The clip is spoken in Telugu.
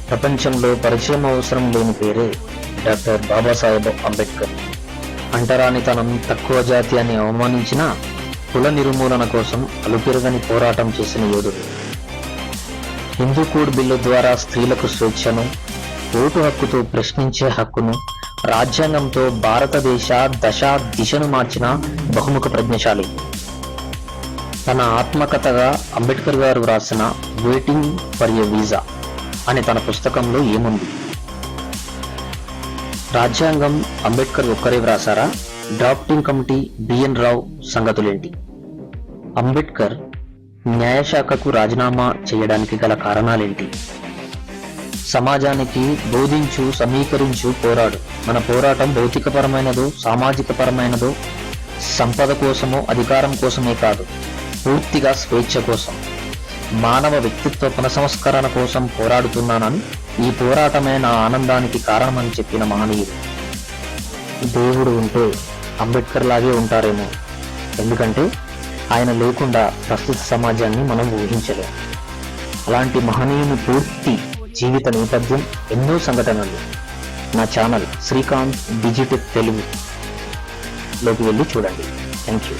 ప్రపంచంలో పరిచయం అవసరం లేని పేరే డాక్టర్ బాబాసాహెబ్ అంబేద్కర్. అంటరానితనం, తక్కువ జాతి అని అవమానించిన కుల నిర్మూలన కోసం అలుపెరగని పోరాటం చేసిన యోధుడు. హిందూ కోడ్ బిల్లు ద్వారా స్త్రీలకు స్వేచ్ఛను, ఓటు హక్కుతో ప్రశ్నించే హక్కును, రాజ్యాంగంతో భారతదేశ దిశను మార్చిన బహుముఖ ప్రజ్ఞశాలి. తన ఆత్మకథగా అంబేద్కర్ గారు వ్రాసిన వెయిటింగ్ ఫర్ ఎ వీసా అనే తన పుస్తకంలో ఏముంది? రాజ్యాంగం అంబేద్కర్ ఒక్కరే వ్రాసారా? డ్రాఫ్టింగ్ కమిటీ బిఎన్ రావు సంగతులేంటి? అంబేద్కర్ న్యాయశాఖకు రాజీనామా చేయడానికి గల కారణాలేంటి? సమాజానికి బోధించు, సమీకరించు, పోరాడు. మన పోరాటం భౌతికపరమైనదో, సామాజిక పరమైనదో, సంపద కోసమో, అధికారం కోసమే కాదు, పూర్తిగా స్వేచ్ఛ కోసం, మానవ వ్యక్తిత్వ పునఃసంస్కరణ కోసం పోరాడుతున్నానని, ఈ పోరాటమే నా ఆనందానికి కారణమని చెప్పిన మహనీయుడు. దేవుడు ఉంటే అంబేద్కర్ లాగే ఉంటారేమో. ఎందుకంటే ఆయన లేకుండా ప్రస్తుత సమాజాన్ని మనం ఊహించలేం. అలాంటి మహనీయుని పూర్తి జీవిత నేపథ్యం, ఎన్నో సంఘటనలు నా ఛానల్ శ్రీకాంత్ డిజిటెక్ తెలుగులోకి వెళ్ళి చూడండి. Thank you.